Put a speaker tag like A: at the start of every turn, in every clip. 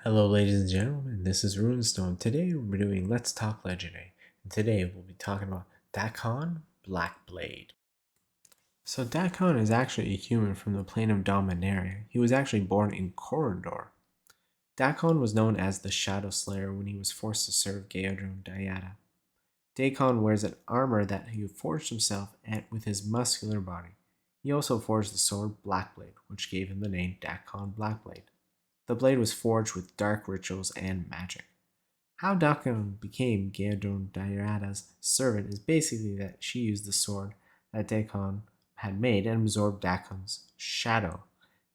A: Hello ladies and gentlemen, this is Runestone. Today we're doing Let's Talk Legendary, and today we'll be talking about Dakkon Blackblade. So Dakkon is actually a human from the plane of Dominaria. He was actually born in Corridor. Dakkon was known as the Shadow Slayer when he was forced to serve Geodrone Dyada. Dakkon wears an armor that he forged himself with his muscular body. He also forged the sword Blackblade, which gave him the name Dakkon Blackblade. The blade was forged with dark rituals and magic. How Dakkon became Geodrone Dyada's servant is basically that she used the sword that Dakkon had made and absorbed Dakkon's shadow,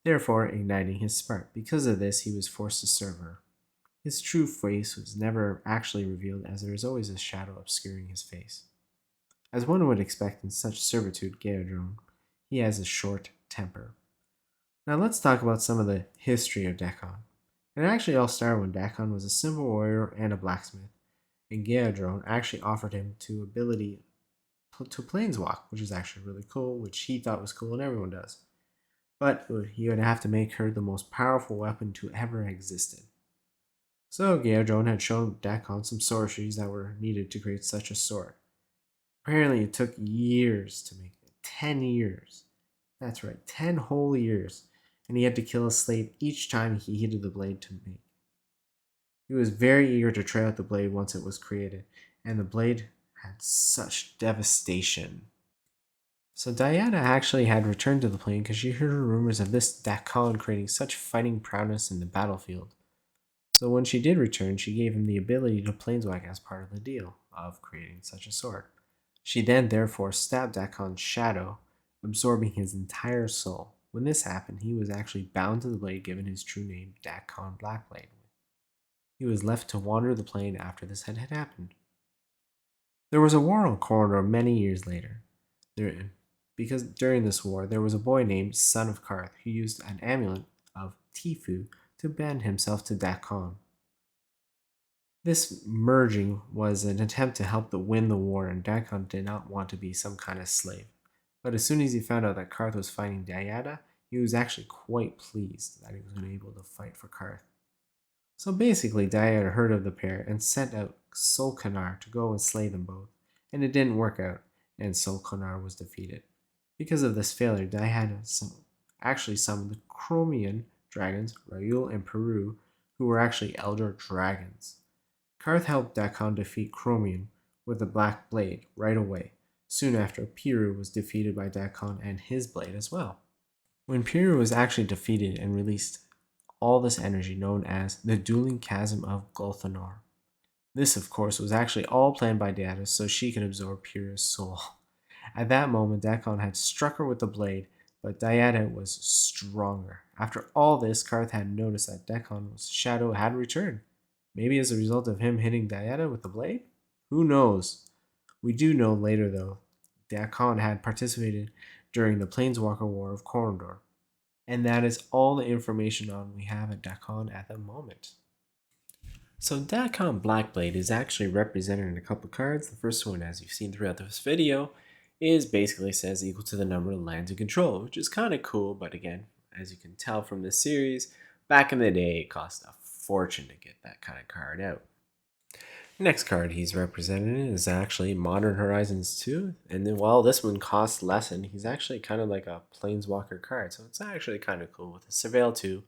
A: therefore igniting his spark. Because of this, he was forced to serve her. His true face was never actually revealed, as there is always a shadow obscuring his face. As one would expect in such servitude, Geodrone, he has a short temper. Now let's talk about some of the history of Dakkon. It actually all started when Dakkon was a simple warrior and a blacksmith, and Geodrone actually offered him the ability to planeswalk, which is actually really cool, which he thought was cool and everyone does. But he would have to make her the most powerful weapon to ever existed. So Geodrone had shown Dakkon some sorceries that were needed to create such a sword. Apparently it took years to make it. 10 years. That's right, 10 whole years. And he had to kill a slave each time he heated the blade to make. He was very eager to try out the blade once it was created, and the blade had such devastation. So Diana actually had returned to the plane because she heard rumors of this Dakkon creating such fighting prowess in the battlefield. So when she did return, she gave him the ability to planeswalk as part of the deal of creating such a sword. She then therefore stabbed Dakkon's shadow, absorbing his entire soul. When this happened, he was actually bound to the blade, given his true name, Dakkon Blackblade. He was left to wander the plane after this had happened. There was a war on Corridor many years later. Because during this war, there was a boy named Son of Karth who used an amulet of Tifu to bend himself to Dakkon. This merging was an attempt to help win the war, and Dakkon did not want to be some kind of slave. But as soon as he found out that Karth was fighting Dyada, he was actually quite pleased that he was able to fight for Karth. So basically, Dyada heard of the pair and sent out Solkanar to go and slay them both, and it didn't work out, and Solkanar was defeated. Because of this failure, Dyada actually summoned the Chromian dragons, Raul and Peru, who were actually elder dragons. Karth helped Dakkon defeat Chromian with the Black Blade right away. Soon after, Piru was defeated by Dakkon and his blade as well. When Piru was actually defeated and released all this energy known as the Dueling Chasm of Gulthanor. This, of course, was actually all planned by Dyada so she could absorb Piru's soul. At that moment, Dakkon had struck her with the blade, but Dyada was stronger. After all this, Karth had noticed that Dakkon's shadow had returned. Maybe as a result of him hitting Dyada with the blade? Who knows? We do know later, though, Dakkon had participated during the Planeswalker War of Corridor. And that is all the information we have at Dakkon at the moment. So Dakkon Blackblade is actually represented in a couple cards. The first one, as you've seen throughout this video, is basically says equal to the number of lands you control, which is kind of cool, but again, as you can tell from this series, back in the day it cost a fortune to get that kind of card out. Next card he's represented is actually Modern Horizons 2, and then while this one costs less, and he's actually kind of like a Planeswalker card, so it's actually kind of cool with a Surveil 2,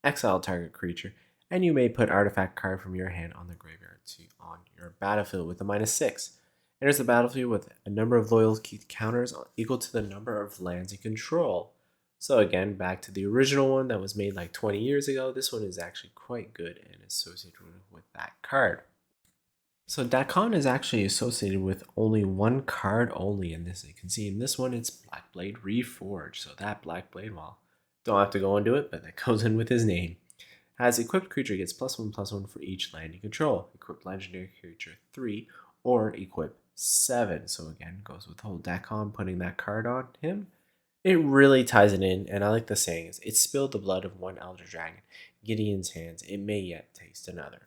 A: exile target creature, and you may put artifact card from your hand on the graveyard on your battlefield with a -6. Enters the battlefield with a number of loyalty counters equal to the number of lands you control. So again, back to the original one that was made like 20 years ago, this one is actually quite good and associated with that card. So Dakkon is actually associated with only one card only in this. You can see in this one it's Blackblade Reforged. So that Blackblade, well, don't have to go into it, but that goes in with his name. Has equipped creature gets +1/+1 for each land you control. Equipped legendary creature 3 or equip 7. So again, goes with the whole Dakkon putting that card on him. It really ties it in, and I like the saying is it spilled the blood of one elder dragon. Gideon's hands, it may yet taste another.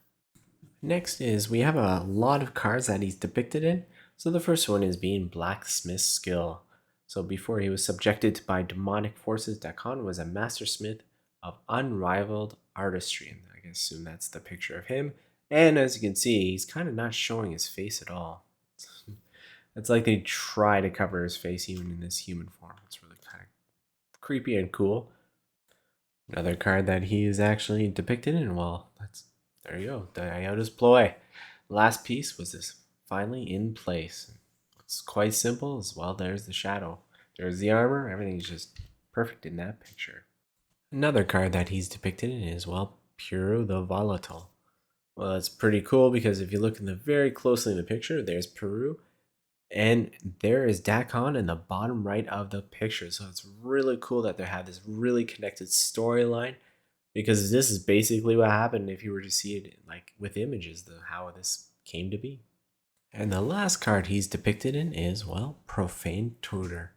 A: Next is we have a lot of cards that he's depicted in. So the first one is being Blacksmith's Skill. So before he was subjected by demonic forces, Dakkon was a mastersmith of unrivaled artistry. And I assume that's the picture of him. And as you can see, he's kind of not showing his face at all. It's like they try to cover his face even in this human form. It's really kind of creepy and cool. Another card that he is actually depicted in, well, there you go, Ziotora's ploy. Last piece was this finally in place. It's quite simple as well. There's the shadow. There's the armor. Everything's just perfect in that picture. Another card that he's depicted in is, well, Puro the Volatile. Well, that's pretty cool because if you look in the very closely in the picture, there's Peru, and there is Dakkon in the bottom right of the picture. So it's really cool that they have this really connected storyline, because this is basically what happened if you were to see it like with images, how this came to be. And the last card he's depicted in is, well, Profane Tutor.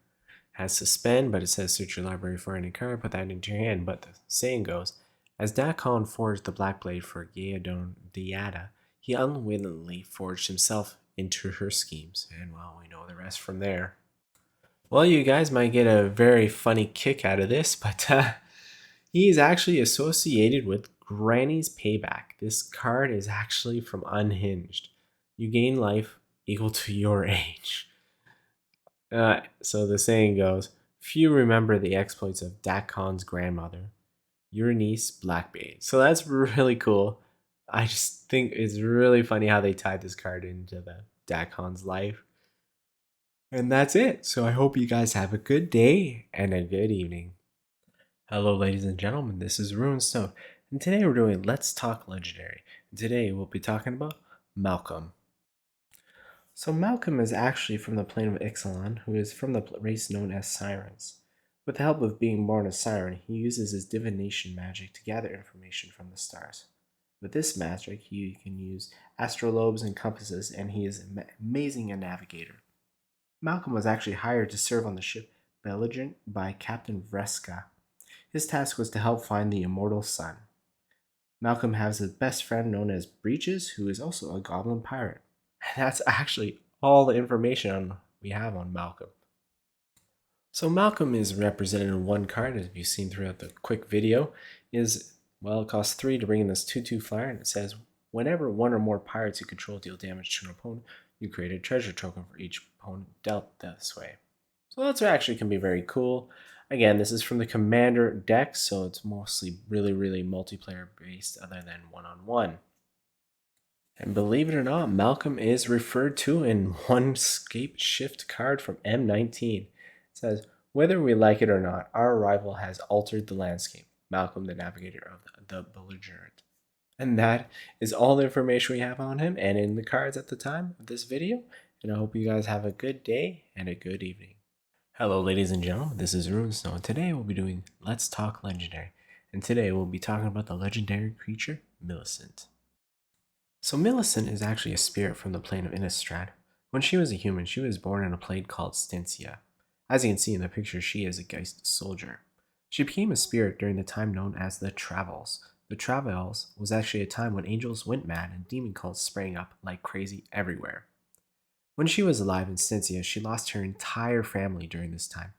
A: Has suspend, but it says search your library for any card, put that into your hand. But the saying goes, as Dakkon forged the Blackblade for Ziatora, he unwittingly forged himself into her schemes. And well, we know the rest from there. Well, you guys might get a very funny kick out of this, but he is actually associated with Granny's Payback. This card is actually from Unhinged. You gain life equal to your age. So the saying goes, few remember the exploits of Dakkon's grandmother, your niece Blackblade. So that's really cool. I just think it's really funny how they tied this card into the Dakkon's life. And that's it. So I hope you guys have a good day and a good evening. Hello, ladies and gentlemen. This is Runestone, and today we're doing Let's Talk Legendary. Today we'll be talking about Malcom. So Malcom is actually from the plane of Ixalan, who is from the race known as Sirens. With the help of being born a siren, he uses his divination magic to gather information from the stars. With this magic, he can use astrolabes and compasses, and he is amazing a navigator. Malcom was actually hired to serve on the ship Belligerent by Captain Vreska. His task was to help find the immortal sun. Malcom has a best friend known as Breeches, who is also a goblin pirate. That's actually all the information we have on Malcom. So Malcom is represented in one card, as you've seen throughout the quick video. Well, it costs 3 to bring in this 2/2 flyer, and it says, whenever one or more pirates you control deal damage to an opponent, you create a treasure token for each opponent dealt this way. So that's actually can be very cool. Again, this is from the Commander deck, so it's mostly really multiplayer based other than one-on-one. And believe it or not, Malcom is referred to in one Scape Shift card from M19. It says, whether we like it or not, our arrival has altered the landscape. Malcom, the navigator of the Belligerent. And that is all the information we have on him and in the cards at the time of this video. And I hope you guys have a good day and a good evening. Hello, ladies and gentlemen, this is Runestone. Today we'll be doing Let's Talk Legendary. And today we'll be talking about the legendary creature, Millicent. So Millicent is actually a spirit from the plane of Innistrad. When she was a human, she was born in a plane called Stensia. As you can see in the picture, she is a Geist soldier. She became a spirit during the time known as the Travels. The Travels was actually a time when angels went mad and demon cults sprang up like crazy everywhere. When she was alive in Stensia, she lost her entire family during this time.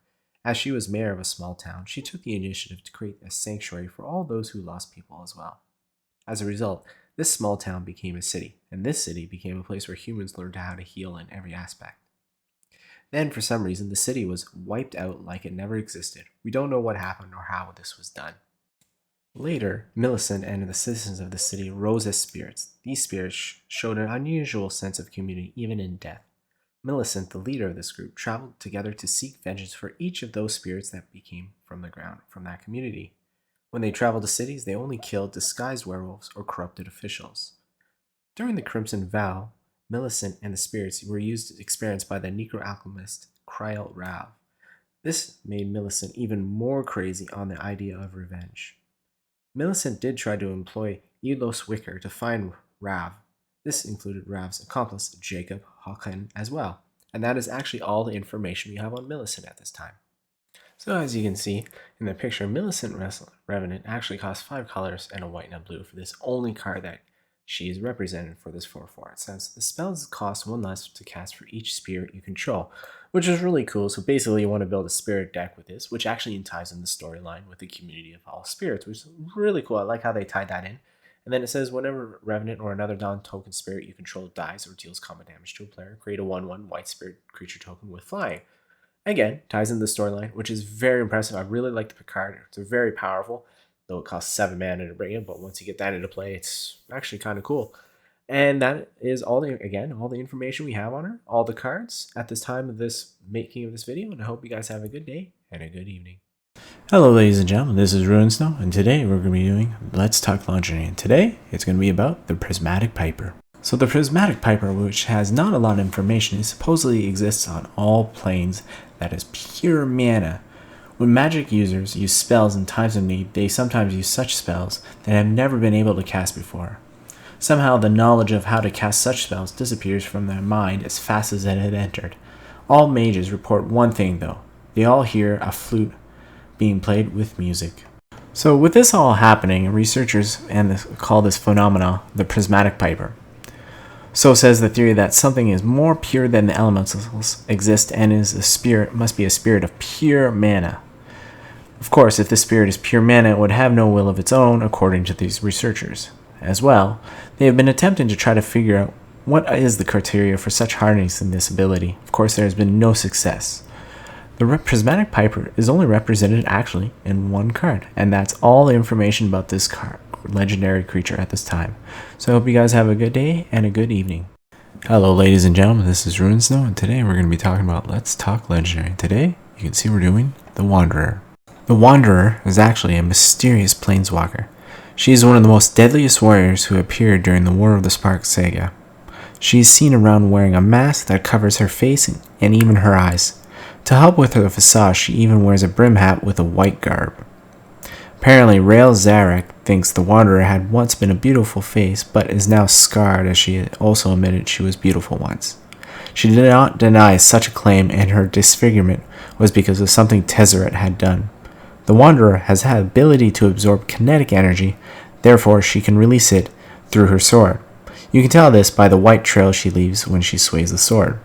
A: As she was mayor of a small town, she took the initiative to create a sanctuary for all those who lost people as well. As a result, this small town became a city, and this city became a place where humans learned how to heal in every aspect. Then, for some reason, the city was wiped out like it never existed. We don't know what happened or how this was done. Later, Millicent and the citizens of the city rose as spirits. These spirits showed an unusual sense of community even in death. Millicent, the leader of this group, traveled together to seek vengeance for each of those spirits that became from the ground from that community. When they traveled to cities, they only killed disguised werewolves or corrupted officials. During the Crimson Vow, Millicent and the spirits were used experienced by the necro-alchemist Kryl Rav. This made Millicent even more crazy on the idea of revenge. Millicent did try to employ Elos Wicker to find Rav. This included Rav's accomplice, Jacob Hawken, as well. And that is actually all the information we have on Millicent at this time. So as you can see in the picture, Millicent Revenant actually costs 5 colors and a white and a blue for this only card that she is represented for this 4/4. It says the spells cost 1 less to cast for each spirit you control, which is really cool. So basically you want to build a spirit deck with this, which actually ties in the storyline with the community of all spirits, which is really cool. I like how they tied that in. And then it says whenever Revenant or another non-token spirit you control dies or deals combat damage to a player, create a 1/1 white spirit creature token with flying. Again, ties into the storyline, which is very impressive. I really like the Picard. It's very powerful, though it costs 7 mana to bring it, but once you get that into play, it's actually kind of cool. And that is all the information we have on her, all the cards at this time of this making of this video, and I hope you guys have a good day and a good evening. Hello ladies and gentlemen, this is RuinSnow, and today we're going to be doing Let's Talk Legendary, and today it's going to be about the Prismatic Piper. So the Prismatic Piper, which has not a lot of information, supposedly exists on all planes that is pure mana. When magic users use spells in times of need, they sometimes use such spells that have never been able to cast before. Somehow the knowledge of how to cast such spells disappears from their mind as fast as it had entered. All mages report one thing though, they all hear a flute being played with music. So with this all happening, researchers call this phenomena the Prismatic Piper. So says the theory that something is more pure than the elementals exist and must be a spirit of pure mana. Of course, if the spirit is pure mana, it would have no will of its own, according to these researchers. As well, they have been attempting to try to figure out what is the criteria for such harnessing this ability. Of course, there has been no success. The Prismatic Piper is only represented actually in one card, and that's all the information about this legendary creature at this time. So I hope you guys have a good day and a good evening. Hello ladies and gentlemen, this is RuinSnow, and today we're going to be talking about Let's Talk Legendary. Today, you can see we're doing the Wanderer. The Wanderer is actually a mysterious planeswalker. She is one of the most deadliest warriors who appeared during the War of the Spark saga. She is seen around wearing a mask that covers her face and even her eyes. To help with her facade, she even wears a brim hat with a white garb. Apparently, Rael Zarek thinks the Wanderer had once been a beautiful face, but is now scarred, as she also admitted she was beautiful once. She did not deny such a claim, and her disfigurement was because of something Tezzeret had done. The Wanderer has had the ability to absorb kinetic energy, therefore she can release it through her sword. You can tell this by the white trail she leaves when she sways the sword.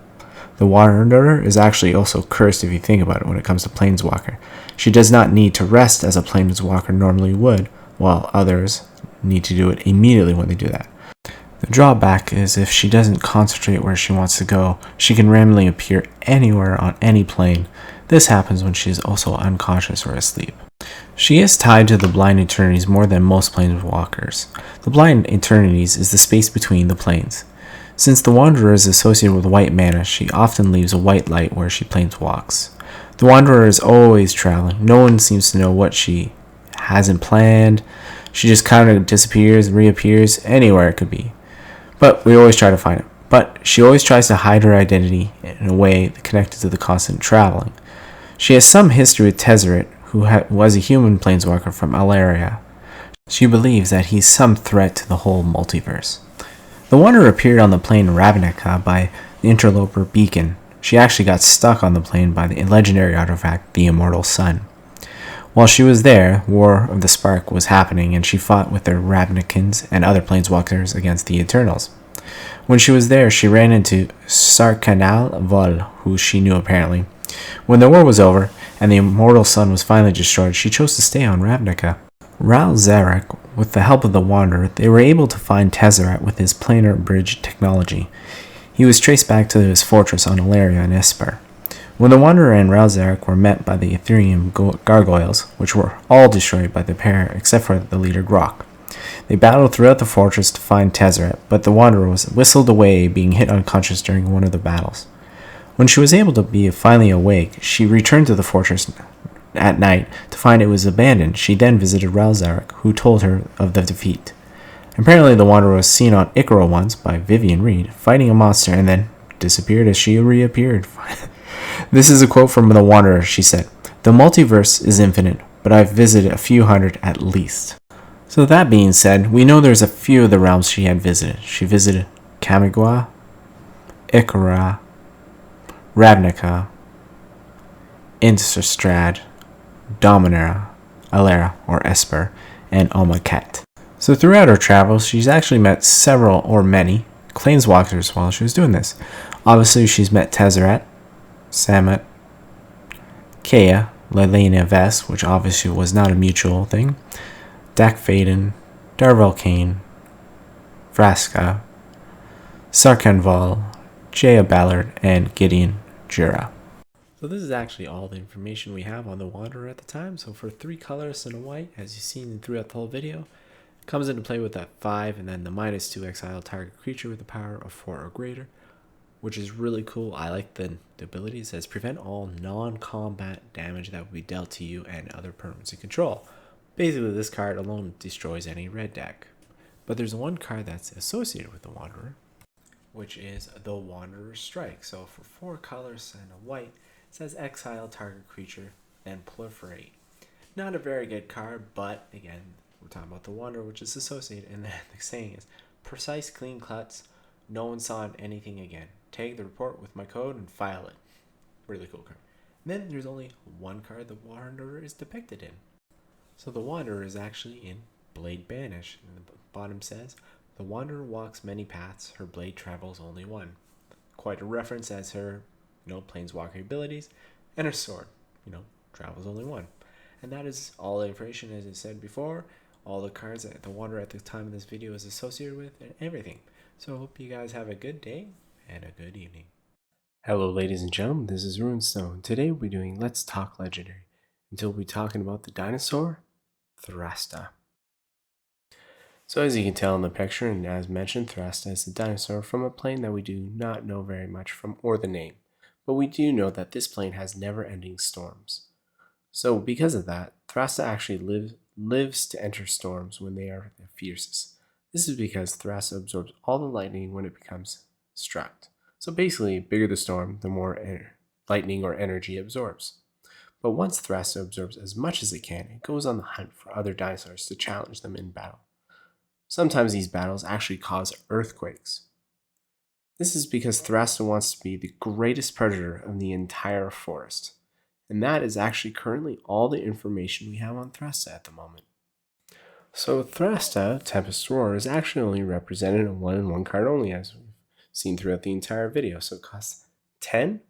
A: The Wanderer is actually also cursed if you think about it when it comes to Planeswalker. She does not need to rest as a Planeswalker normally would, while others need to do it immediately when they do that. The drawback is if she doesn't concentrate where she wants to go, she can randomly appear anywhere on any plane. This happens when she is also unconscious or asleep. She is tied to the Blind Eternities more than most Planeswalkers. The Blind Eternities is the space between the planes. Since the Wanderer is associated with white mana, she often leaves a white light where she planeswalks. The Wanderer is always traveling. No one seems to know what she hasn't planned. She just kind of disappears and reappears anywhere it could be. But we always try to find it. But she always tries to hide her identity in a way connected to the constant traveling. She has some history with Tezzeret, who was a human planeswalker from Alaria. She believes that he's some threat to the whole multiverse. The Wanderer appeared on the plane Ravnica by the Interloper Beacon. She actually got stuck on the plane by the legendary artifact, the Immortal Sun. While she was there, War of the Spark was happening, and she fought with their Ravnicans and other planeswalkers against the Eternals. When she was there, she ran into Sarkanal Vol, who she knew apparently. When the war was over, and the Immortal Sun was finally destroyed, she chose to stay on Ravnica. Rael Zarek, with the help of the Wanderer, they were able to find Tezzeret with his planar bridge technology. He was traced back to his fortress on Alaria and Esper. When the Wanderer and Rael Zarek were met by the Ethereum gargoyles, which were all destroyed by the pair except for the leader Grok, they battled throughout the fortress to find Tezzeret, but the Wanderer was whistled away, being hit unconscious during one of the battles. When she was able to be finally awake, she returned to the fortress at night to find it was abandoned. She then visited Rael Zarek, who told her of the defeat. Apparently, the Wanderer was seen on Icaro once by Vivian Reed, fighting a monster, and then disappeared as she reappeared. This is a quote from the Wanderer. She said, "The multiverse is infinite, but I've visited a few hundred at least." So that being said, we know there's a few of the realms she had visited. She visited Kamigwa, Ikora, Ravnica, Innistrad, Dominaria, Alera or Esper, and Omaket. So throughout her travels, she's actually met several or many planeswalkers while she was doing this. Obviously, she's met Tezzeret, Samet, Kea, Lelena Vess, which obviously was not a mutual thing, Dak Faden, Darvelkane, Vraska, Sarkanval, Jaya Ballard, and Gideon Jura. So this is actually all the information we have on the Wanderer at the time. So for 3 colors and a white, as you've seen throughout the whole video, comes into play with that 5 and then the -2 exile target creature with a power of 4 or greater, which is really cool. I like the ability. It says prevent all non-combat damage that will be dealt to you and other permanents you control. Basically, this card alone destroys any red deck. But there's one card that's associated with the Wanderer, which is the Wanderer Strike. So for 4 colors and a white, it says exile target creature, then proliferate. Not a very good card, but again, we're talking about the Wanderer, which is associated, and then the saying is precise clean cuts, no one saw anything again. Tag the report with my code and file it. Really cool card. And then there's only one card the Wanderer is depicted in. So the Wanderer is actually in Blade Banish. And the bottom says, the Wanderer walks many paths, her blade travels only one. Quite a reference as her, planeswalker abilities, and her sword, travels only one. And that is all the information, as I said before, all the cards that the Wanderer at the time of this video is associated with, and everything. So I hope you guys have a good day and a good evening. Hello ladies and gentlemen, this is Runestone. Today we'll be doing Let's Talk Legendary. Until we'll be talking about the dinosaur, Thrasta. So as you can tell in the picture, and as mentioned, Thrasta is a dinosaur from a plane that we do not know very much from or the name. But we do know that this plane has never-ending storms. So because of that, Thrasta actually lives to enter storms when they are the fiercest. This is because Thrasta absorbs all the lightning when it becomes struck. So basically, bigger the storm, the more lightning or energy it absorbs. But once Thrasta absorbs as much as it can, it goes on the hunt for other dinosaurs to challenge them in battle. Sometimes these battles actually cause earthquakes. This is because Thrasta wants to be the greatest predator of the entire forest. And that is actually currently all the information we have on Thrasta at the moment. So Thrasta, Tempest Roar, is actually only represented in 1/1 card only, as we've seen throughout the entire video. So it costs 10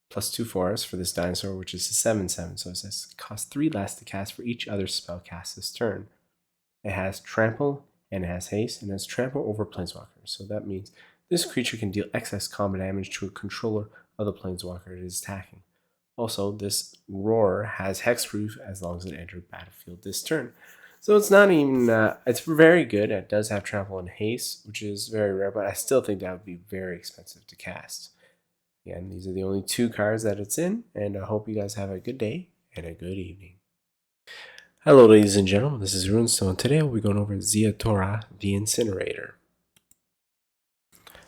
A: plus 2 forests for this dinosaur, which is a 7/7. So it says it costs 3 less to cast for each other spell cast this turn. It has trample and it has haste and it has trample over planeswalkers. So that means this creature can deal excess combat damage to a controller of the planeswalker it is attacking. Also, this roar has hexproof as long as it enters battlefield this turn. So it's not even, it's very good. It does have trample and haste, which is very rare, but I still think that would be very expensive to cast. Again, these are the only 2 cards that it's in, and I hope you guys have a good day and a good evening. Hello ladies and gentlemen, this is Runestone. Today we'll be going over Ziatora, the Incinerator.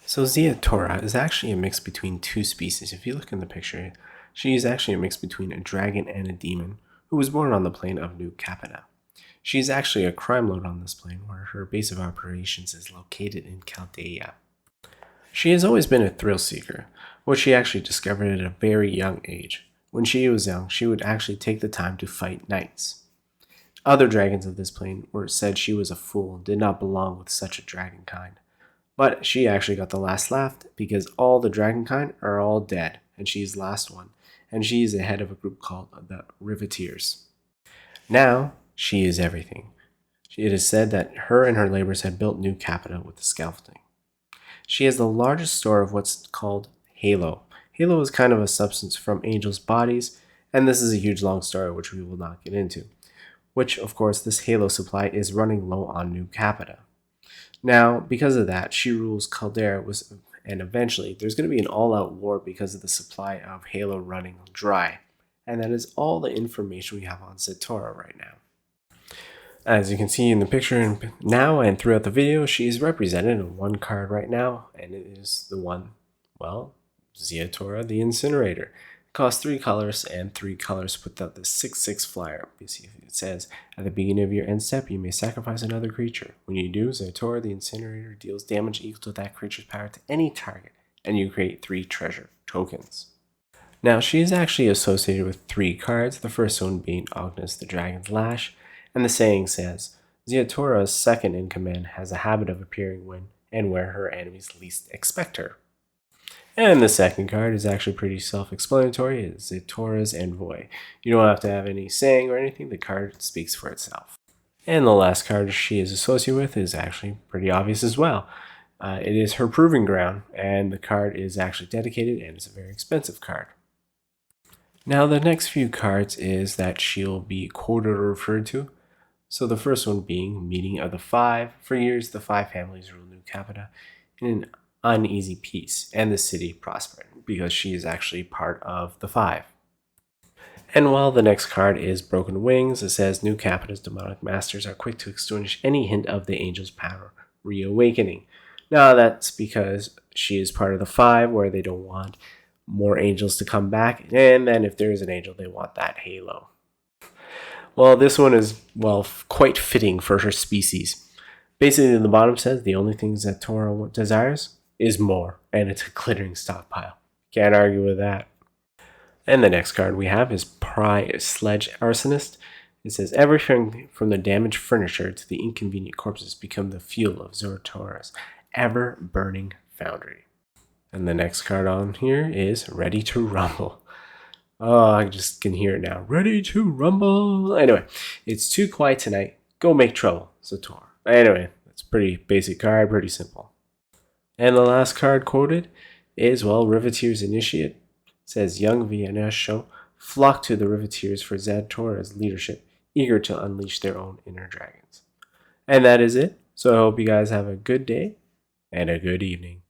A: So Ziatora is actually a mix between 2 species. If you look in the picture, she is actually a mix between a dragon and a demon who was born on the plane of New Capita. She is actually a crime lord on this plane where her base of operations is located in Chaldea. She has always been a thrill seeker, which she actually discovered at a very young age. When she was young, she would actually take the time to fight knights. Other dragons of this plane were said she was a fool and did not belong with such a dragon kind. But she actually got the last laugh because all the dragon kind are all dead, and she is the last one, and she is the head of a group called the Riveteers. Now, she is everything. It is said that her and her laborers had built New Capita with the scaffolding. She has the largest store of what's called Halo. Halo is kind of a substance from angels' bodies, and this is a huge long story which we will not get into. Which, of course, this Halo supply is running low on New Capita. Now, because of that, she rules Caldera, and eventually there's going to be an all-out war because of the supply of Halo running dry. And that is all the information we have on Ziatora right now. As you can see in the picture now and throughout the video, she is represented in 1 card right now, and it is the one, Ziatora the Incinerator. It costs 3 colors and 3 colors with the 6/6 flyer. You see, it says, at the beginning of your end step, you may sacrifice another creature. When you do, Ziatora the Incinerator deals damage equal to that creature's power to any target, and you create 3 treasure tokens. Now, she is actually associated with 3 cards, the first one being Ognis the Dragon's Lash, and the saying says, Ziatora's second in command has a habit of appearing when and where her enemies least expect her. And the second card is actually pretty self-explanatory. It's Ziatora's Envoy. You don't have to have any saying or anything. The card speaks for itself. And the last card she is associated with is actually pretty obvious as well. It is her Proving Ground, and the card is actually dedicated, and it's a very expensive card. Now the next few cards is that she'll be quoted or referred to. So the first one being Meeting of the Five. For years, the five families ruled New Capita in an uneasy peace, and the city prospered, because she is actually part of the five. And while the next card is Broken Wings, it says New Capita's demonic masters are quick to extinguish any hint of the angel's power reawakening. Now that's because she is part of the five, where they don't want more angels to come back, and then if there is an angel, they want that halo. Well, this one is, well, quite fitting for her species. Basically, the bottom says the only thing Ziatora desires is more, and it's a glittering stockpile. Can't argue with that. And the next card we have is Sledge Arsonist. It says everything from the damaged furniture to the inconvenient corpses become the fuel of Ziatora's ever-burning foundry. And the next card on here is Ready to Rumble. Oh, I just can hear it now. Ready to rumble. Anyway, it's too quiet tonight. Go make trouble, Ziatora. Anyway, it's a pretty basic card, pretty simple. And the last card quoted is, well, Riveteer's Initiate. It says young Vienna show flock to the Riveteers for Ziatora's leadership, eager to unleash their own inner dragons. And that is it. So I hope you guys have a good day and a good evening.